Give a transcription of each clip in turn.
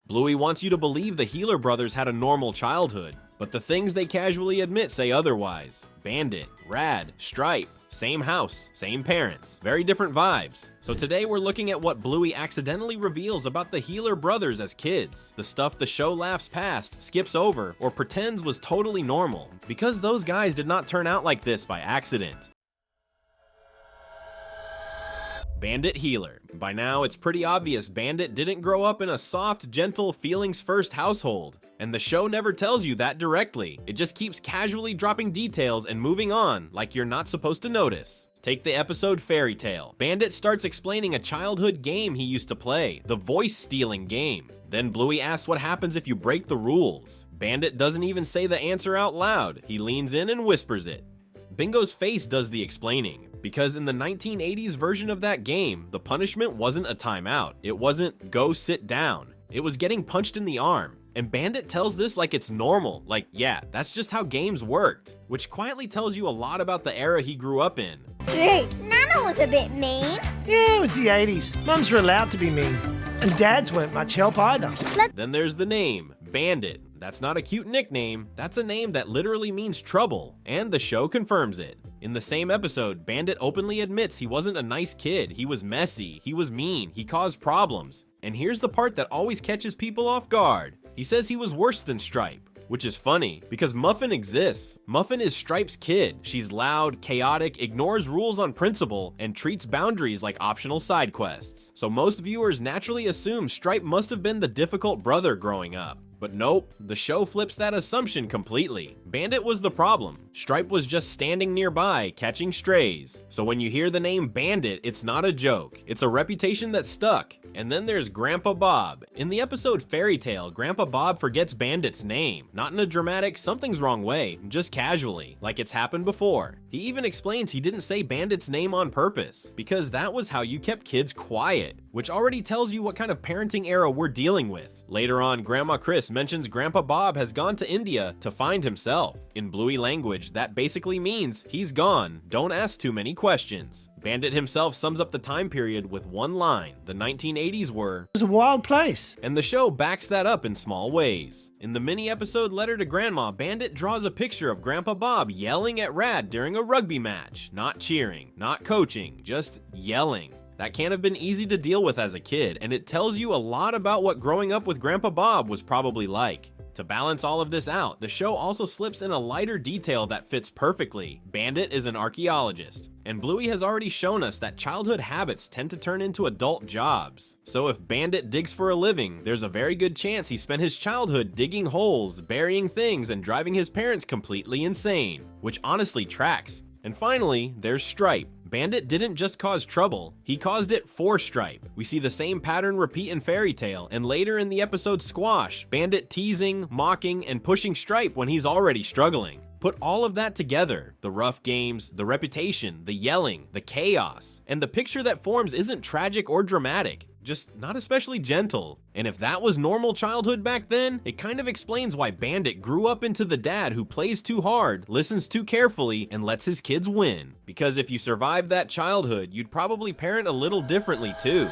Bluey wants you to believe the Healer brothers had a normal childhood, but the things they casually admit say otherwise. Bandit, Rad, Stripe, same house, same parents, very different vibes. So today we're looking at what Bluey accidentally reveals about the Healer brothers as kids. The stuff the show laughs past, skips over, or pretends was totally normal. Because those guys did not turn out like this by accident. Bandit Healer. By now, it's pretty obvious Bandit didn't grow up in a soft, gentle, feelings-first household. And the show never tells you that directly. It just keeps casually dropping details and moving on like you're not supposed to notice. Take the episode Fairy Tale. Bandit starts explaining a childhood game he used to play, the voice-stealing game. Then Bluey asks what happens if you break the rules. Bandit doesn't even say the answer out loud. He leans in and whispers it. Bingo's face does the explaining, because in the 1980s version of that game, the punishment wasn't a timeout. It wasn't go sit down. It was getting punched in the arm. And Bandit tells this like it's normal, like yeah, that's just how games worked, which quietly tells you a lot about the era he grew up in. Gee, Nana was a bit mean. Yeah, it was the 80s. Mums were allowed to be mean. And dads weren't much help either. Then there's the name, Bandit. That's not a cute nickname, that's a name that literally means trouble, and the show confirms it. In the same episode, Bandit openly admits he wasn't a nice kid, he was messy, he was mean, he caused problems. And here's the part that always catches people off guard. He says he was worse than Stripe, which is funny, because Muffin exists. Muffin is Stripe's kid. She's loud, chaotic, ignores rules on principle, and treats boundaries like optional side quests. So most viewers naturally assume Stripe must have been the difficult brother growing up. But nope, the show flips that assumption completely. Bandit was the problem. Stripe was just standing nearby, catching strays. So when you hear the name Bandit, it's not a joke. It's a reputation that stuck. And then there's Grandpa Bob. In the episode Fairy Tale, Grandpa Bob forgets Bandit's name. Not in a dramatic, something's wrong way, just casually, like it's happened before. He even explains he didn't say Bandit's name on purpose, because that was how you kept kids quiet, which already tells you what kind of parenting era we're dealing with. Later on, Grandma Chris mentions Grandpa Bob has gone to India to find himself. In Bluey language, that basically means he's gone, don't ask too many questions. Bandit himself sums up the time period with one line. The 1980s were, It was a wild place. and the show backs that up in small ways. In the mini-episode Letter to Grandma, Bandit draws a picture of Grandpa Bob yelling at Rad during a rugby match. Not cheering, not coaching, just yelling. That can't have been easy to deal with as a kid, and it tells you a lot about what growing up with Grandpa Bob was probably like. To balance all of this out, the show also slips in a lighter detail that fits perfectly. Bandit is an archaeologist, and Bluey has already shown us that childhood habits tend to turn into adult jobs. So if Bandit digs for a living, there's a very good chance he spent his childhood digging holes, burying things, and driving his parents completely insane, which honestly tracks. And finally, there's Stripe. Bandit didn't just cause trouble, he caused it for Stripe. We see the same pattern repeat in Fairy Tale, and later in the episode Squash, Bandit teasing, mocking, and pushing Stripe when he's already struggling. Put all of that together, the rough games, the reputation, the yelling, the chaos, and the picture that forms isn't tragic or dramatic, just not especially gentle. And if that was normal childhood back then, it kind of explains why Bandit grew up into the dad who plays too hard, listens too carefully, and lets his kids win. Because if you survived that childhood, you'd probably parent a little differently too.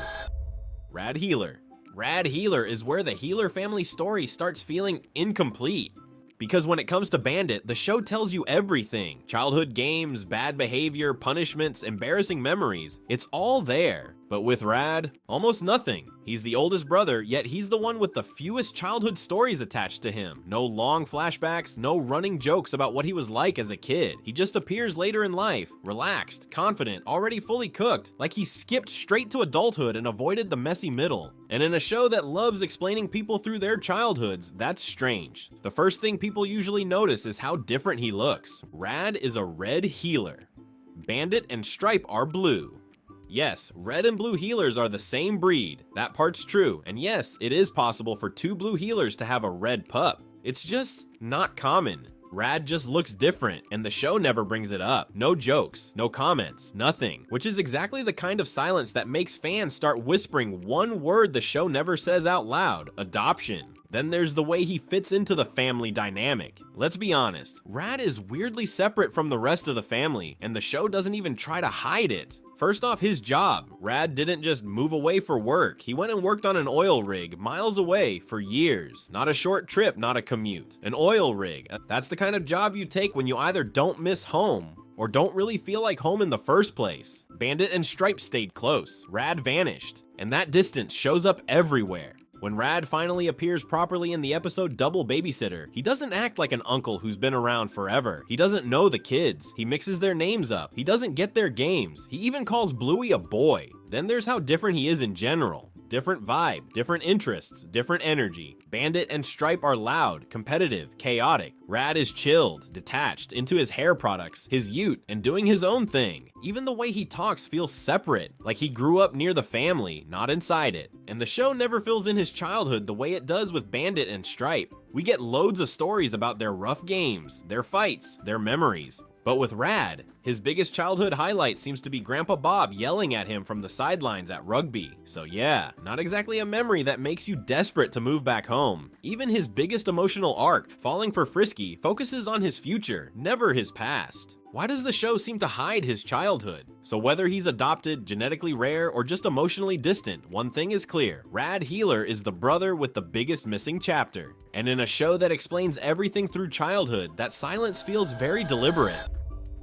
Rad Healer. Rad Healer is where the Healer family story starts feeling incomplete. Because when it comes to Bandit, the show tells you everything. Childhood games, bad behavior, punishments, embarrassing memories. It's all there. But with Rad, almost nothing. He's the oldest brother, yet he's the one with the fewest childhood stories attached to him. No long flashbacks, no running jokes about what he was like as a kid. He just appears later in life, relaxed, confident, already fully cooked, like he skipped straight to adulthood and avoided the messy middle. And in a show that loves explaining people through their childhoods, that's strange. The first thing people usually notice is how different he looks. Rad is a red healer. Bandit and Stripe are blue. Yes, red and blue healers are the same breed. That part's true. And yes, it is possible for two blue healers to have a red pup. It's just not common. Rad just looks different, and the show never brings it up. No jokes, no comments, nothing. Which is exactly the kind of silence that makes fans start whispering one word the show never says out loud: adoption. Then there's the way he fits into the family dynamic. Let's be honest, Rad is weirdly separate from the rest of the family, and the show doesn't even try to hide it. First off, his job. Rad didn't just move away for work. He went and worked on an oil rig miles away for years. Not a short trip, not a commute. An oil rig. That's the kind of job you take when you either don't miss home or don't really feel like home in the first place. Bandit and Stripe stayed close. Rad vanished. And that distance shows up everywhere. When Rad finally appears properly in the episode Double Babysitter, he doesn't act like an uncle who's been around forever. He doesn't know the kids. He mixes their names up. He doesn't get their games. He even calls Bluey a boy. Then there's how different he is in general. Different vibe, different interests, different energy. Bandit and Stripe are loud, competitive, chaotic. Rad is chilled, detached, into his hair products, his ute, and doing his own thing. Even the way he talks feels separate, like he grew up near the family, not inside it. And the show never fills in his childhood the way it does with Bandit and Stripe. We get loads of stories about their rough games, their fights, their memories. But with Rad, his biggest childhood highlight seems to be Grandpa Bob yelling at him from the sidelines at rugby. So yeah, not exactly a memory that makes you desperate to move back home. Even his biggest emotional arc, falling for Frisky, focuses on his future, never his past. Why does the show seem to hide his childhood? So whether he's adopted, genetically rare, or just emotionally distant, one thing is clear. Rad Healer is the brother with the biggest missing chapter. And in a show that explains everything through childhood, that silence feels very deliberate.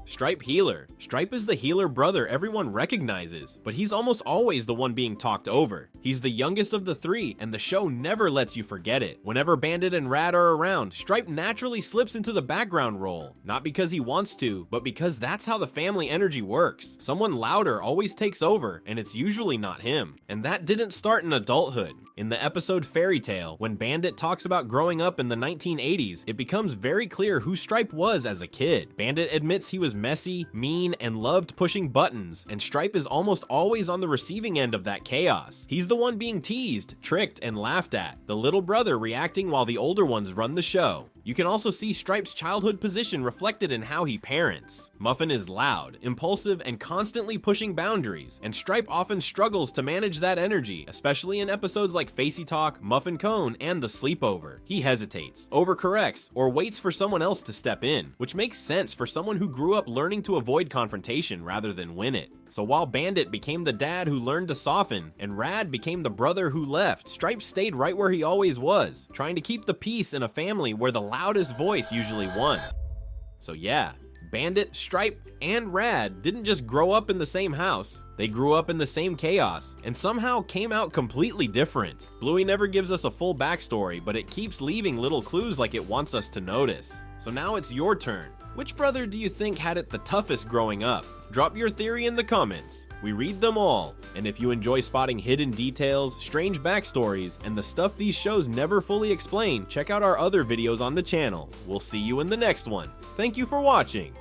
Stripe Healer. Stripe is the healer brother everyone recognizes, but he's almost always the one being talked over. He's the youngest of the three, and the show never lets you forget it. Whenever Bandit and Rad are around, Stripe naturally slips into the background role. Not because he wants to, but because that's how the family energy works. Someone louder always takes over, and it's usually not him. And that didn't start in adulthood. In the episode Fairy Tale, when Bandit talks about growing up in the 1980s, it becomes very clear who Stripe was as a kid. Bandit admits he was messy, mean, and loved pushing buttons, and Stripe is almost always on the receiving end of that chaos. He's the one being teased, tricked, and laughed at, the little brother reacting while the older ones run the show. You can also see Stripe's childhood position reflected in how he parents. Muffin is loud, impulsive, and constantly pushing boundaries, and Stripe often struggles to manage that energy, especially in episodes like Facey Talk, Muffin Cone, and The Sleepover. He hesitates, overcorrects, or waits for someone else to step in, which makes sense for someone who grew up learning to avoid confrontation rather than win it. So while Bandit became the dad who learned to soften, and Rad became the brother who left, Stripe stayed right where he always was, trying to keep the peace in a family where the loudest voice usually won. So yeah, Bandit, Stripe, and Rad didn't just grow up in the same house, they grew up in the same chaos, and somehow came out completely different. Bluey never gives us a full backstory, but it keeps leaving little clues like it wants us to notice. So now it's your turn. Which brother do you think had it the toughest growing up? Drop your theory in the comments. We read them all. And if you enjoy spotting hidden details, strange backstories, and the stuff these shows never fully explain, check out our other videos on the channel. We'll see you in the next one. Thank you for watching.